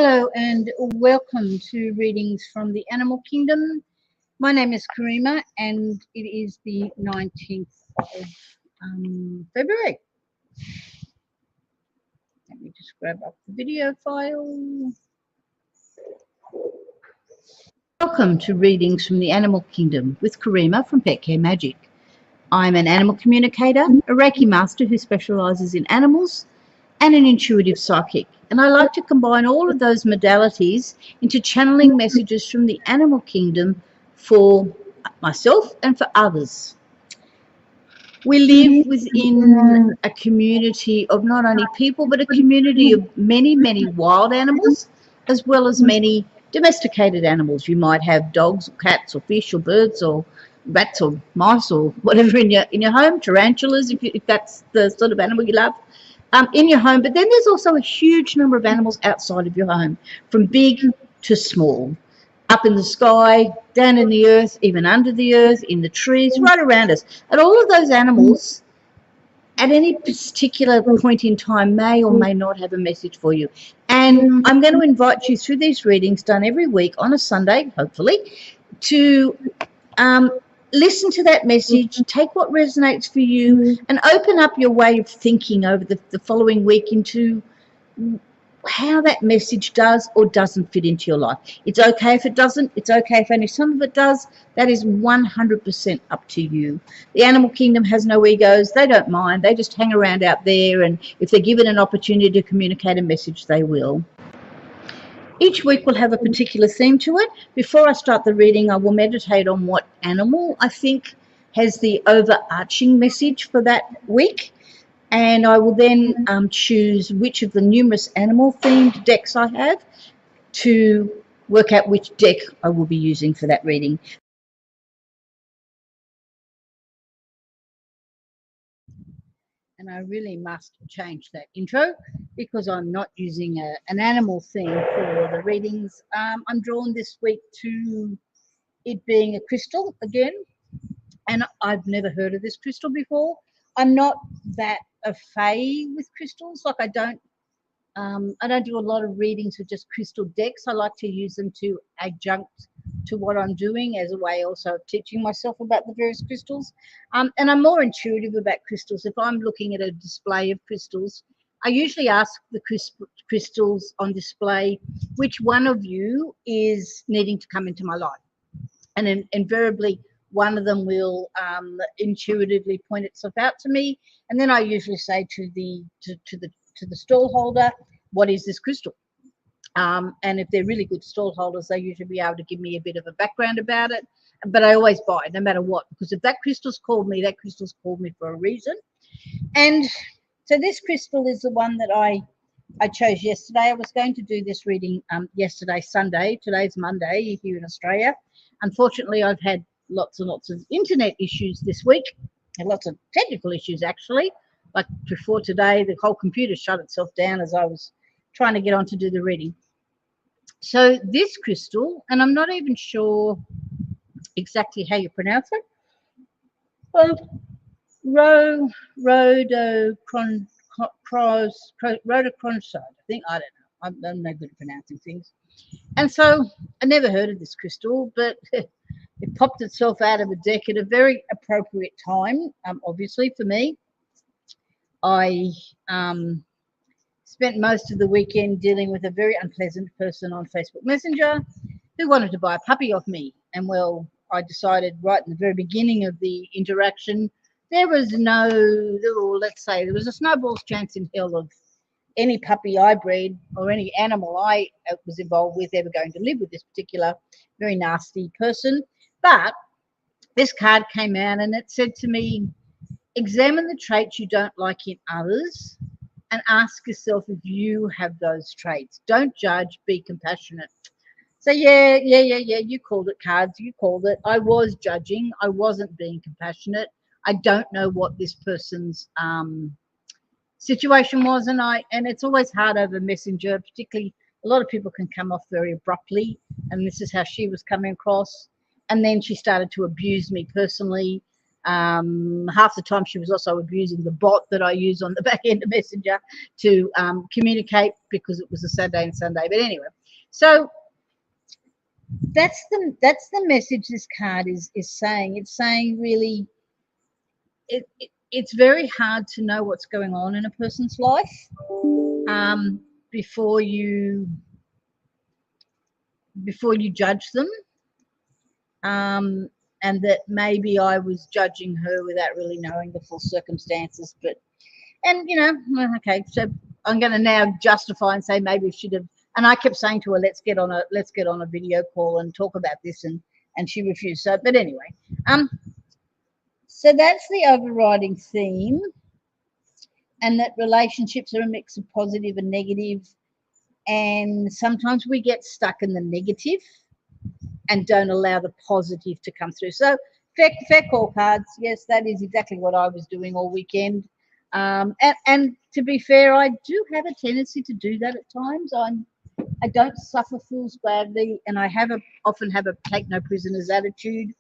Hello and welcome to readings from the animal kingdom. My name is Kareema and it is the 19th of February. Let me just grab up the video file. Welcome to readings from the animal kingdom with Kareema from Pet Care Magic. I'm an animal communicator, a Reiki master who specialises in animals, and an intuitive psychic. And I like to combine all of those modalities into channeling messages from the animal kingdom for myself and for others. We live within a community of not only people, but a community of many, many wild animals, as well as many domesticated animals. You might have dogs or cats or fish or birds or rats or mice or whatever in your home, tarantulas, if that's the sort of animal you love. In your home, but then there's also a huge number of animals outside of your home, from big to small, up in the sky, down in the earth, even under the earth, in the trees, right around us. And all of those animals, at any particular point in time, may or may not have a message for you. And I'm going to invite you through these readings done every week on a Sunday, hopefully, to listen to that message, take what resonates for you, and open up your way of thinking over the following week into how that message does or doesn't fit into your life. It's okay if it doesn't. It's okay if only some of it does. That is 100% up to you. The animal kingdom has no egos. They don't mind. They just hang around out there, and if they're given an opportunity to communicate a message, they will. Each week will have a particular theme to it. Before I start the reading, I will meditate on what animal I think has the overarching message for that week. And I will then choose which of the numerous animal-themed decks I have to work out which deck I will be using for that reading. And I really must change that intro because I'm not using an animal theme for the readings. I'm drawn this week to it being a crystal again, and I've never heard of this crystal before. I'm not that fay with crystals. Like I don't do a lot of readings with just crystal decks. I like to use them to adjunct to what I'm doing as a way also of teaching myself about the various crystals. And I'm more intuitive about crystals. If I'm looking at a display of crystals, I usually ask the crystals on display, which one of you is needing to come into my life? And invariably, one of them will intuitively point itself out to me. And then I usually say to the stall holder, what is this crystal? And if they're really good stall holders, they usually be able to give me a bit of a background about it. But I always buy it, no matter what, because if that crystal's called me, that crystal's called me for a reason. And so this crystal is the one that I chose yesterday. I was going to do this reading yesterday, Sunday. Today's Monday here in Australia. Unfortunately, I've had lots and lots of internet issues this week, and lots of technical issues actually. Like before today, the whole computer shut itself down as I was trying to get on to do the reading. So this crystal, and I'm not even sure exactly how you pronounce it, rhodochrosite, I think. I don't know. I'm no good at pronouncing things. And so I never heard of this crystal, but it popped itself out of a deck at a very appropriate time, obviously for me. I spent most of the weekend dealing with a very unpleasant person on Facebook Messenger who wanted to buy a puppy off me. And well, I decided right in the very beginning of the interaction, there was there was a snowball's chance in hell of any puppy I breed or any animal I was involved with ever going to live with this particular very nasty person. But this card came out and it said to me, examine the traits you don't like in others and ask yourself if you have those traits. Don't judge, be compassionate. So yeah, you called it, cards, you called it. I was judging, I wasn't being compassionate. I don't know what this person's situation was, and it's always hard over Messenger, particularly a lot of people can come off very abruptly, and this is how she was coming across. And then she started to abuse me personally. Half the time she was also abusing the bot that I use on the back end of Messenger to communicate, because it was a Saturday and Sunday. But anyway, so that's the message this card is saying. It's saying really, it's very hard to know what's going on in a person's life before you judge them. And that maybe I was judging her without really knowing the full circumstances. And okay, so I'm going to now justify and say maybe she should have. And I kept saying to her, let's get on a video call and talk about this, and she refused. So, but anyway, so that's the overriding theme, and that relationships are a mix of positive and negative, and sometimes we get stuck in the negative and don't allow the positive to come through. So fair call cards. Yes, that is exactly what I was doing all weekend. And to be fair, I do have a tendency to do that at times. I don't suffer fools gladly, and I often have a take no prisoners attitude.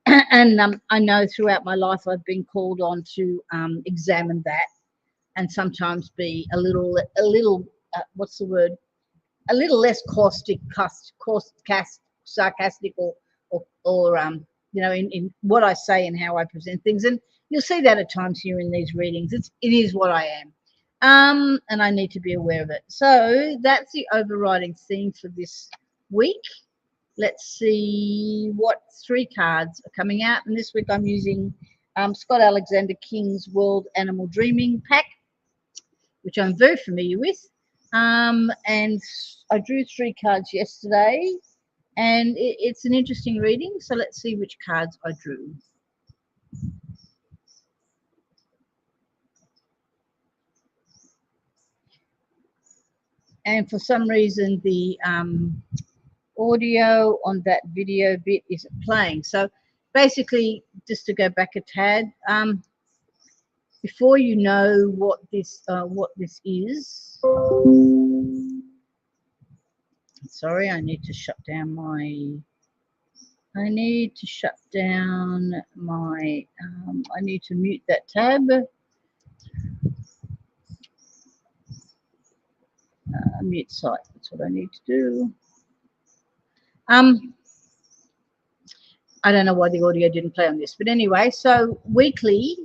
And I know throughout my life I've been called on to examine that, and sometimes be a little what's the word? A little less caustic, sarcastic, or in what I say and how I present things. And you'll see that at times here in these readings. It is what I am. And I need to be aware of it. So that's the overriding theme for this week. Let's see what 3 cards are coming out. And this week I'm using Scott Alexander King's World Animal Dreaming pack, which I'm very familiar with. And I drew 3 cards yesterday, and it's an interesting reading. So let's see which cards I drew. And for some reason, the audio on that video bit isn't playing. So basically, just to go back a tad, before you know what this is, sorry, I need to shut down my. I need to mute that tab. Mute site. That's what I need to do. I don't know why the audio didn't play on this, but anyway, so weekly,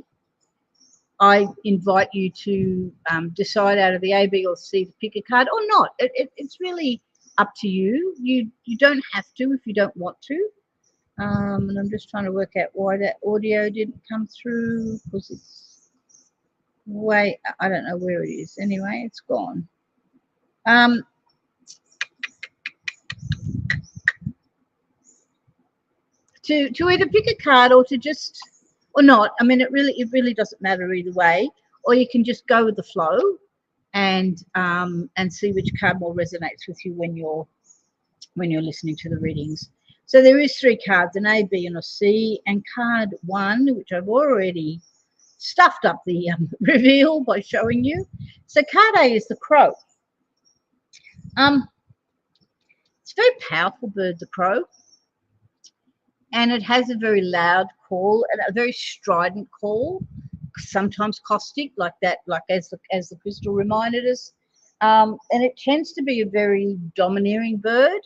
I invite you to decide out of the A, B, or C to pick a card or not. It's really up to you. You don't have to if you don't want to. And I'm just trying to work out why that audio didn't come through, because it's way, I don't know where it is. Anyway, it's gone. To either pick a card or to just, or not. I mean, it really doesn't matter either way. Or you can just go with the flow and see which card more resonates with you when you're listening to the readings. So there is 3 cards, an A, B, and a C, and card 1, which I've already stuffed up the reveal by showing you. So card A is the crow. It's a very powerful bird, the crow, and it has a very loud call and a very strident call, sometimes caustic, like that, like as the crystal reminded us. And it tends to be a very domineering bird.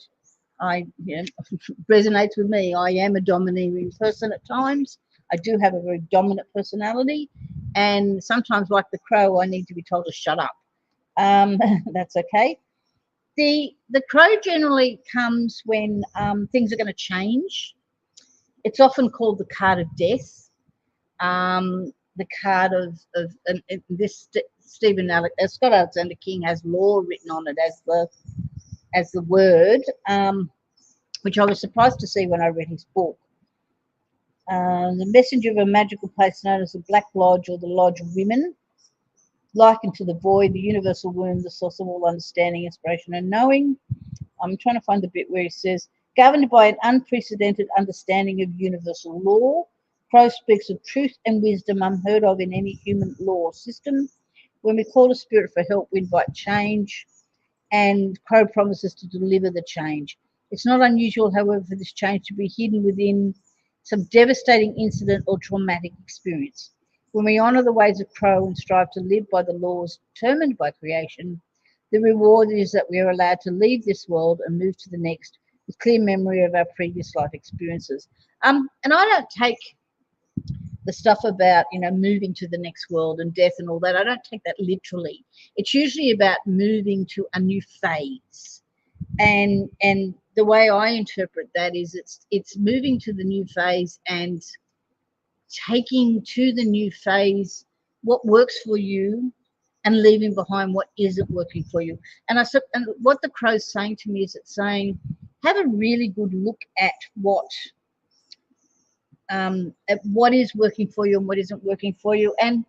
Resonates with me. I am a domineering person at times. I do have a very dominant personality, and sometimes, like the crow, I need to be told to shut up. That's okay. The crow generally comes when things are going to change. It's often called the card of death. The card of this Scott Alexander King has law written on it as the word, which I was surprised to see when I read his book. The messenger of a magical place known as the Black Lodge, or the Lodge of Women, likened to the void, the universal womb, the source of all understanding, inspiration, and knowing. I'm trying to find the bit where he says, governed by an unprecedented understanding of universal law, Crow speaks of truth and wisdom unheard of in any human law system. When we call a spirit for help, we invite change, and Crow promises to deliver the change. It's not unusual, however, for this change to be hidden within some devastating incident or traumatic experience. When we honour the ways of Crow and strive to live by the laws determined by creation, the reward is that we are allowed to leave this world and move to the next with clear memory of our previous life experiences. And I don't take the stuff about, you know, moving to the next world and death and all that. I don't take that literally. It's usually about moving to a new phase. And the way I interpret that is it's moving to the new phase and taking to the new phase what works for you and leaving behind what isn't working for you. And and what the Crow's saying to me is, it's saying, have a really good look at what is working for you and what isn't working for you, and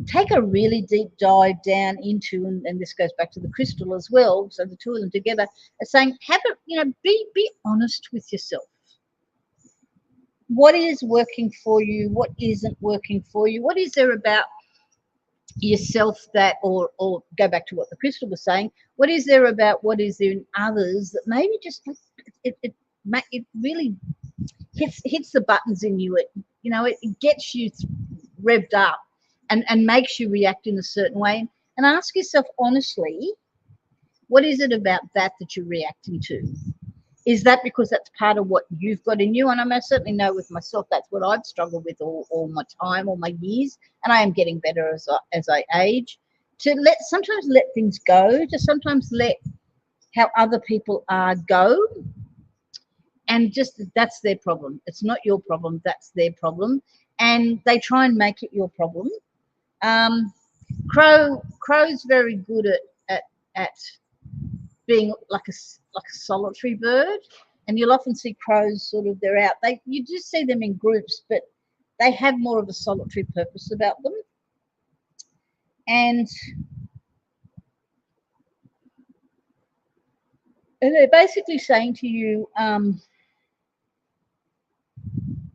take a really deep dive down into, and this goes back to the crystal as well, so the two of them together are saying, have it, you know, be honest with yourself. What is working for you? What isn't working for you? What is there about yourself that, or go back to what the crystal was saying, what is there about what is there in others that maybe just it really hits the buttons in you. It, you know, it gets you revved up and makes you react in a certain way. And ask yourself honestly, what is it about that you're reacting to? Is that because that's part of what you've got in you? And I most certainly know with myself, that's what I've struggled with all my time, all my years. And I am getting better as I age. To sometimes let things go, to sometimes let how other people are go. And just, that's their problem. It's not your problem, that's their problem. And they try and make it your problem. Crow's very good at being like a solitary bird, and you'll often see crows sort of, they're out. You do see them in groups, but they have more of a solitary purpose about them. And they're basically saying to you,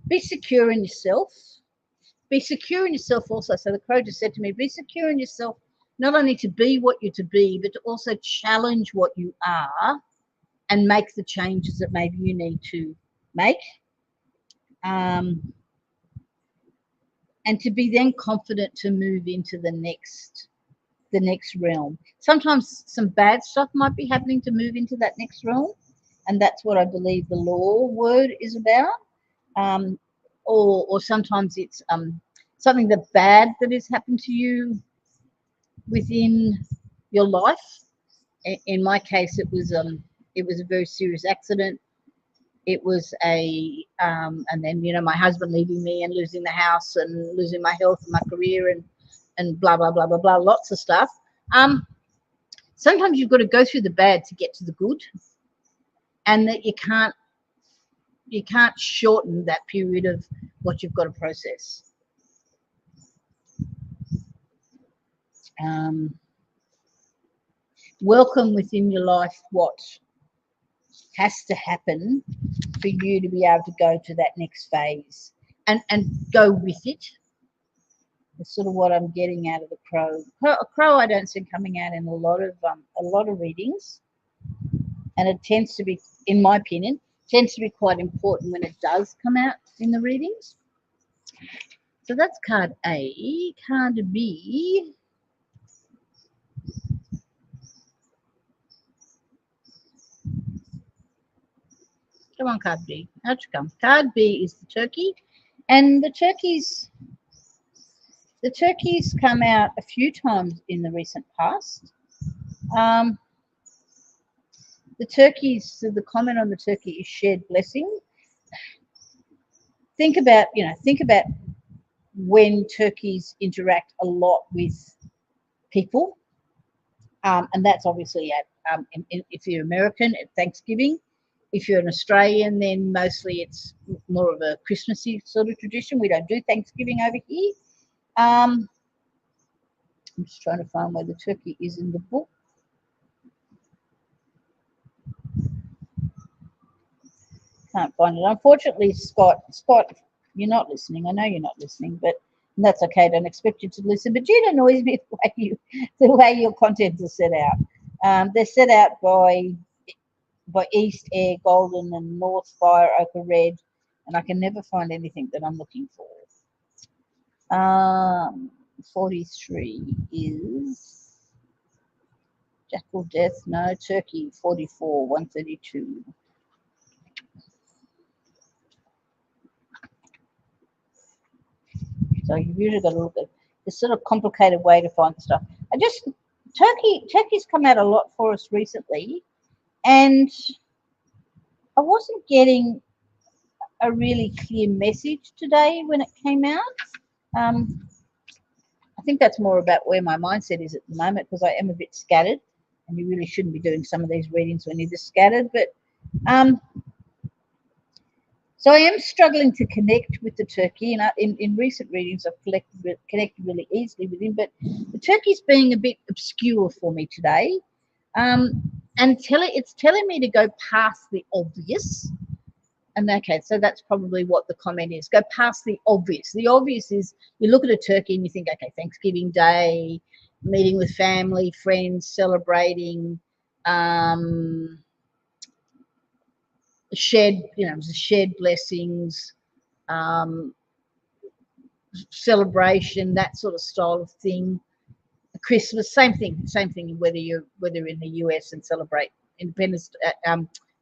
be secure in yourself. Be secure in yourself also. So the Crow just said to me, be secure in yourself, not only to be what you're to be, but to also challenge what you are and make the changes that maybe you need to make. And to be then confident to move into the next realm. Sometimes some bad stuff might be happening to move into that next realm. And that's what I believe the law word is about. Or sometimes it's something that bad that has happened to you within your life. In my case, it was a very serious accident. It was and then, you know, my husband leaving me and losing the house and losing my health and my career and blah blah blah blah blah, lots of stuff. Sometimes you've got to go through the bad to get to the good, and that you can't shorten that period of what you've got to process. Welcome within your life what has to happen for you to be able to go to that next phase and go with it. That's sort of what I'm getting out of the Crow. A Crow I don't see coming out in a lot of readings, and it tends to be, in my opinion, quite important when it does come out in the readings. So that's card A. Card B. Come on, card B. How'd you come? Card B is the turkey, and the turkeys come out a few times in the recent past. The turkeys, so the comment on the turkey is shared blessing. Think about when turkeys interact a lot with people, and that's obviously at if you're American at Thanksgiving. If you're an Australian, then mostly it's more of a Christmassy sort of tradition. We don't do Thanksgiving over here. I'm just trying to find where the turkey is in the book. Can't find it. Unfortunately, Scott, you're not listening. I know you're not listening, but that's okay. I don't expect you to listen. But it annoys me the way your contents are set out. They're set out by East Air Golden and North Fire Ochre Red and I can never find anything that I'm looking for. 43 is Jackal Death, no. Turkey, 44, 132. So you've usually got to look at this sort of complicated way to find the stuff. Turkey's come out a lot for us recently, and I wasn't getting a really clear message today when it came out. I think that's more about where my mindset is at the moment, because I am a bit scattered, and you really shouldn't be doing some of these readings when you're just scattered. But so I am struggling to connect with the turkey, and in recent readings I've connected really easily with him, but the turkey's being a bit obscure for me today, and it's telling me to go past the obvious. And okay, so that's probably what the comment is. Go past the obvious. The obvious is you look at a turkey and you think, okay, Thanksgiving Day, meeting with family, friends, celebrating, shared blessings, celebration, that sort of style of thing. Christmas, same thing, whether you're in the US and celebrate Independence,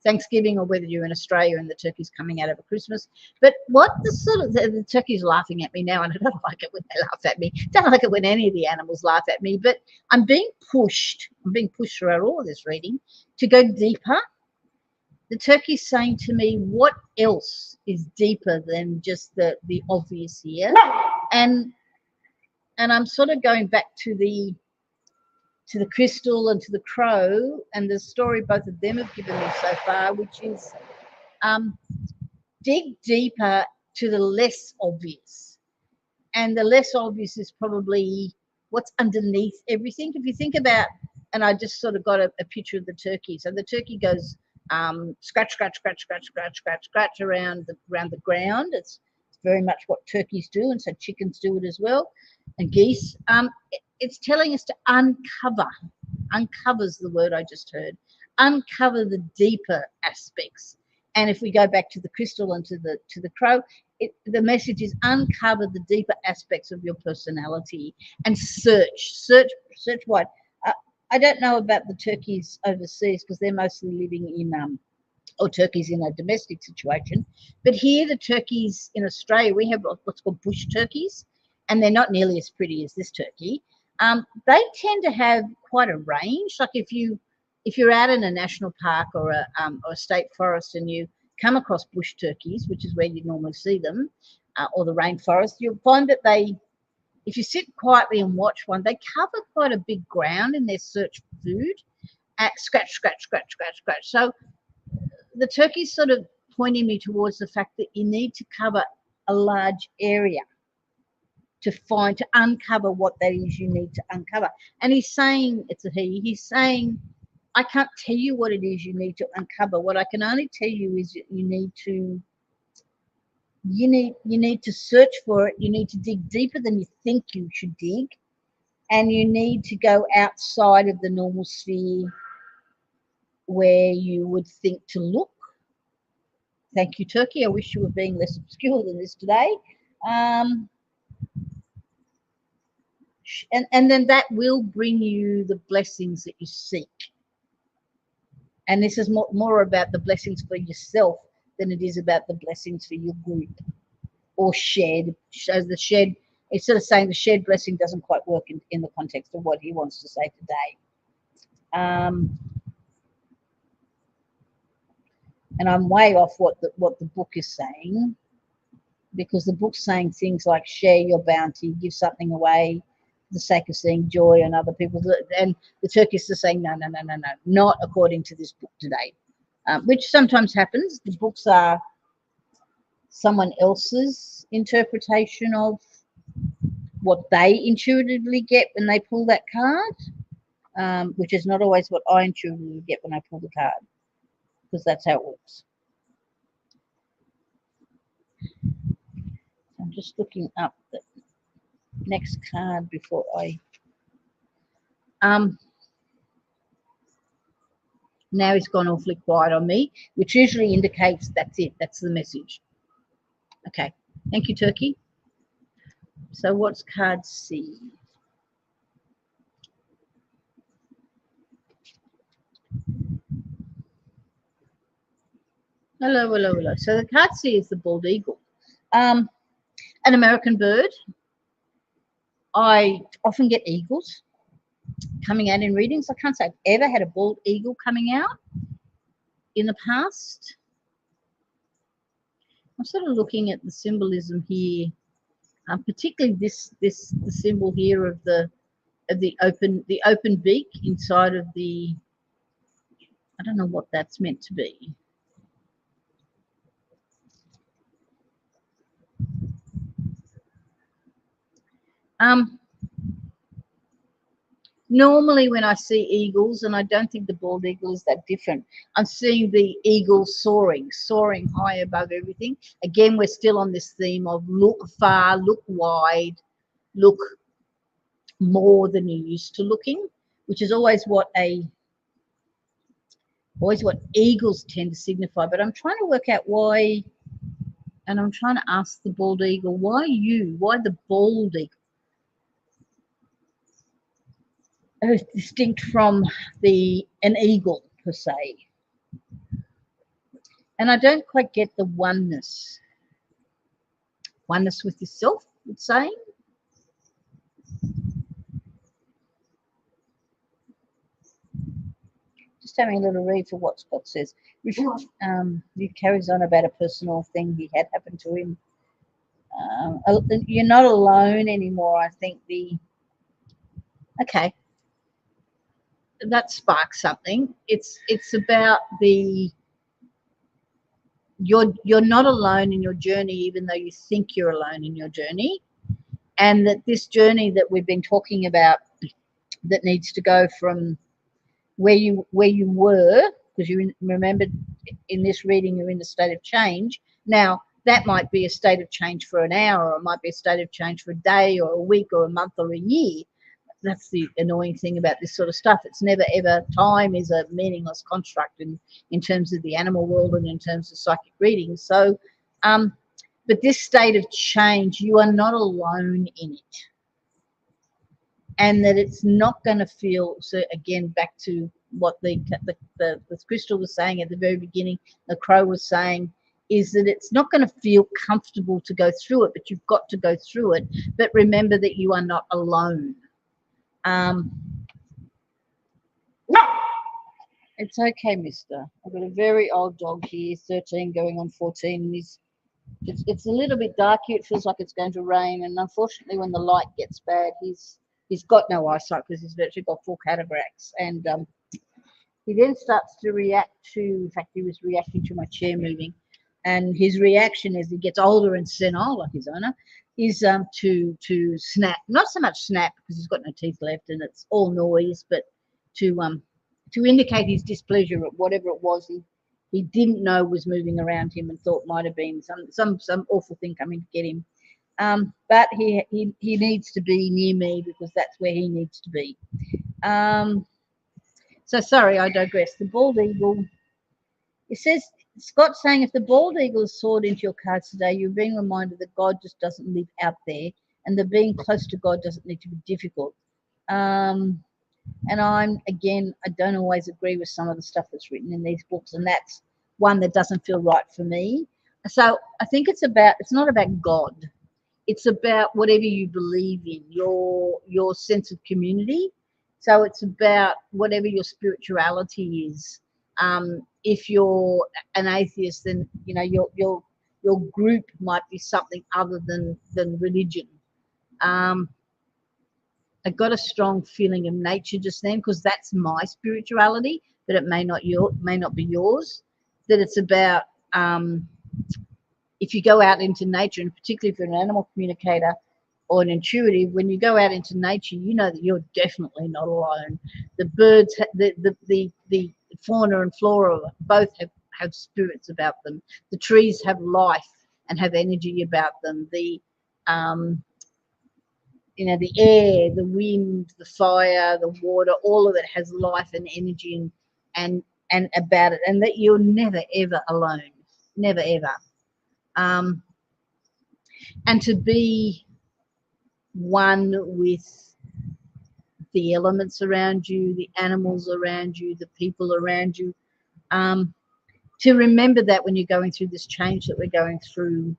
Thanksgiving, or whether you're in Australia and the turkey's coming out over Christmas. But what the turkey's laughing at me now, and I don't like it when they laugh at me. Don't like it when any of the animals laugh at me. But I'm being pushed throughout all of this reading to go deeper. The turkey's saying to me, what else is deeper than just the obvious here? And I'm sort of going back to the crystal and to the crow, and the story both of them have given me so far, which is dig deeper to the less obvious. And the less obvious is probably what's underneath everything. If you think about, and I just sort of got a picture of the turkey. So the turkey goes scratch, scratch, scratch, scratch, scratch, scratch, scratch around the ground. It's very much what turkeys do, and so chickens do it as well, and geese. It's telling us to uncover's the word I just heard, uncover the deeper aspects. And if we go back to the crystal and to the crow, the message is uncover the deeper aspects of your personality and search wide. I don't know about the turkeys overseas, because they're mostly living in or turkeys in a domestic situation, but here the turkeys in Australia, we have what's called bush turkeys, and they're not nearly as pretty as this turkey. They tend to have quite a range. Like if you're out in a national park or a state forest and you come across bush turkeys, which is where you normally see them, or the rainforest, you'll find that if you sit quietly and watch one, they cover quite a big ground in their search for food. Scratch, scratch, scratch, scratch, scratch. So the turkey's sort of pointing me towards the fact that you need to cover a large area to uncover what that is you need to uncover. And he's saying, he's saying, I can't tell you what it is you need to uncover. What I can only tell you is that you need to search for it. You need to dig deeper than you think you should dig, and you need to go outside of the normal sphere where you would think to look. Thank you, turkey. I wish you were being less obscure than this today. And then that will bring you the blessings that you seek. And this is more about the blessings for yourself than it is about the blessings for your group or shared. So it's sort of saying the shared blessing doesn't quite work in the context of what he wants to say today. And I'm way off what the book is saying, because the book's saying things like share your bounty, give something away for the sake of seeing joy on other people. And the turkey's just saying, no, not according to this book today, which sometimes happens. The books are someone else's interpretation of what they intuitively get when they pull that card, which is not always what I intuitively get when I pull the card, because that's how it works. I'm just looking up the next card before I now he's gone awfully quiet on me, which usually indicates that's it, that's the message. Okay, thank you, Turkey. So what's card C? Hello, hello, hello. So the card C is the bald eagle. An American bird. I often get eagles coming out in readings. I can't say I've ever had a bald eagle coming out in the past. I'm sort of looking at the symbolism here, particularly the symbol here of the open beak inside of the. I don't know what that's meant to be. Normally when I see eagles, and I don't think the bald eagle is that different, I'm seeing the eagle soaring high above everything. Again, we're still on this theme of look far, look wide, look more than you're used to looking, which is always what eagles tend to signify. But I'm trying to work out why, and I'm trying to ask the bald eagle, why you? Why the bald eagle? Distinct from an eagle per se. And I don't quite get the oneness with yourself, it's saying. Just having a little read for what Scott says. He carries on about a personal thing he had happen to him. You're not alone anymore. I think okay, that sparks something. It's about you're not alone in your journey, even though you think you're alone in your journey, and that this journey that we've been talking about, that needs to go from where you were, because you remembered in this reading you're in a state of change. Now that might be a state of change for an hour, or it might be a state of change for a day or a week or a month or a year. That's the annoying thing about this sort of stuff. It's never ever, time is a meaningless construct in terms of the animal world and in terms of psychic readings. So but this state of change, you are not alone in it, and that it's not going to feel, so again back to what the crystal was saying at the very beginning, the crow was saying, is that it's not going to feel comfortable to go through it, but you've got to go through it. But remember that you are not alone. It's okay, mister. I've got a very old dog here, 13 going on 14, and it's a little bit dark here. It feels like it's going to rain, and unfortunately when the light gets bad, he's got no eyesight because he's virtually got full cataracts, and he then starts to react to, in fact he was reacting to my chair moving, and his reaction as he gets older and senile like his owner is to snap. Not so much snap because he's got no teeth left and it's all noise, but to indicate his displeasure at whatever it was he didn't know was moving around him and thought might have been some awful thing coming to get him. But he needs to be near me because that's where he needs to be. So sorry, I digress. The bald eagle. It says, Scott's saying, if the bald eagle is soared into your cards today, you're being reminded that God just doesn't live out there, and that being close to God doesn't need to be difficult. And I don't always agree with some of the stuff that's written in these books, and that's one that doesn't feel right for me. So I think it's not about God. It's about whatever you believe in, your sense of community. So it's about whatever your spirituality is. If you're an atheist, then your group might be something other than religion. I got a strong feeling of nature just then, because that's my spirituality, but it may not be yours. That it's about if you go out into nature, and particularly if you're an animal communicator or an intuitive, when you go out into nature, you know that you're definitely not alone. The birds, the fauna and flora both have spirits about them. The trees have life and have energy about them. The air, the wind, the fire, the water, all of it has life and energy and about it, and that you're never ever alone, never ever. and to be one with the elements around you, the animals around you, the people around you. To remember that when you're going through this change that we're going through,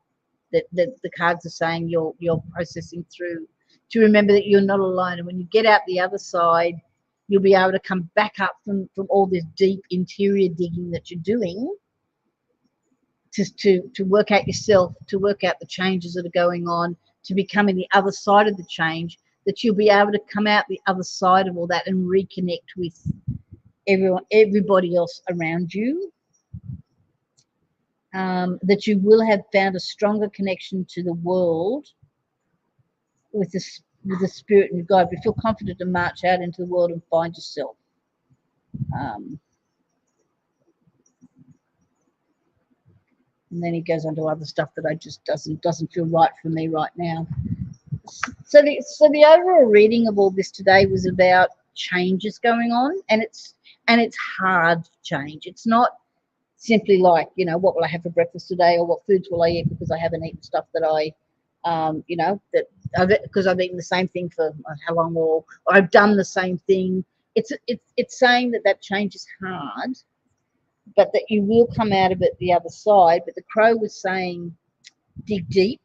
that the cards are saying you're processing through, to remember that you're not alone. And when you get out the other side, you'll be able to come back up from all this deep interior digging that you're doing to work out yourself, to work out the changes that are going on, to becoming the other side of the change, that you'll be able to come out the other side of all that and reconnect with everybody else around you. That you will have found a stronger connection to the world with the spirit and God. We feel confident to march out into the world and find yourself. And then he goes on to other stuff that I just doesn't feel right for me right now. So the overall reading of all this today was about changes going on, and it's hard change. It's not simply like, you know, what will I have for breakfast today, or what foods will I eat because I haven't eaten stuff that I, you know, because I've eaten the same thing for how long, or I've done the same thing. It's saying that change is hard, but that you will come out of it the other side. But the crow was saying, dig deep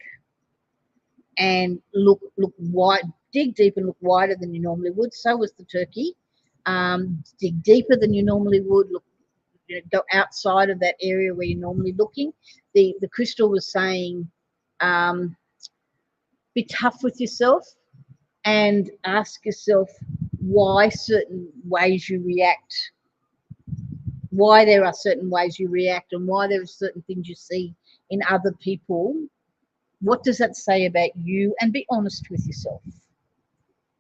and look wide, dig deep and look wider than you normally would. So was the turkey. Dig deeper than you normally would. Look, you know, go outside of that area where you're normally looking. The crystal was saying, be tough with yourself and ask yourself why certain ways you react, why there are certain ways you react, and why there are certain things you see in other people. What does that say about you? And be honest with yourself.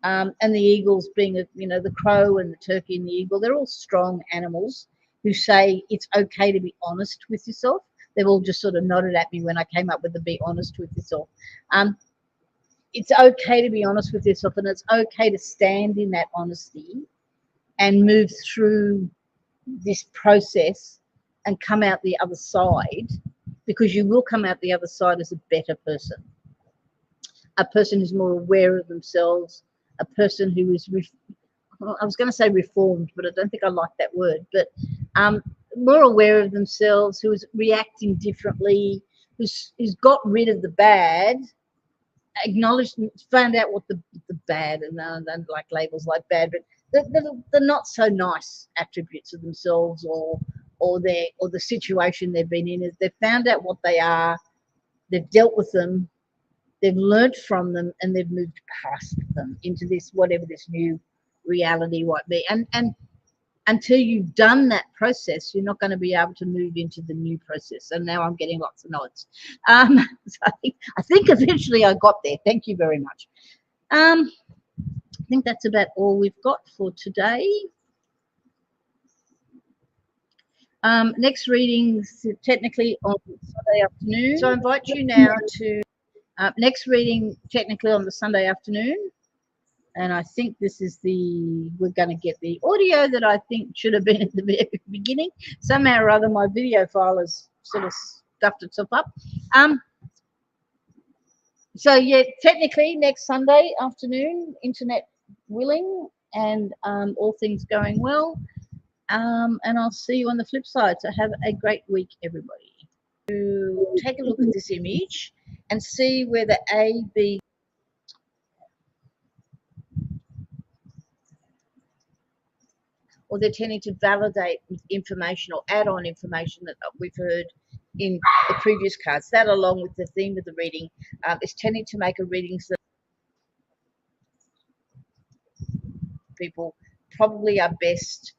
And the eagles being, you know, the crow and the turkey and the eagle, they're all strong animals who say it's okay to be honest with yourself. They've all just sort of nodded at me when I came up with the be honest with yourself. It's okay to be honest with yourself, and it's okay to stand in that honesty and move through this process and come out the other side, because you will come out the other side as a better person, a person who's more aware of themselves, a person who is, I was going to say reformed, but I don't think I like that word, but more aware of themselves, who is reacting differently, who's got rid of the bad, acknowledged, found out what the bad, and I don't like labels like bad, but the not so nice attributes of themselves, or the situation they've been in, is they've found out what they are, they've dealt with them, they've learnt from them, and they've moved past them into this, whatever this new reality might be. And until you've done that process, you're not going to be able to move into the new process. And now I'm getting lots of nods. So I think eventually I got there. Thank you very much. I think that's about all we've got for today. Next readings technically on Sunday afternoon. So I invite you now to next reading technically on the Sunday afternoon. And I think this is we're going to get the audio that I think should have been at the very beginning. Somehow or other, my video file has sort of stuffed itself up. So yeah, technically next Sunday afternoon, internet willing, and all things going well. And I'll see you on the flip side. So have a great week, everybody. To take a look at this image and see where the A, B, or they're tending to validate information or add on information that we've heard in the previous cards. That, along with the theme of the reading, is tending to make a reading so people probably are best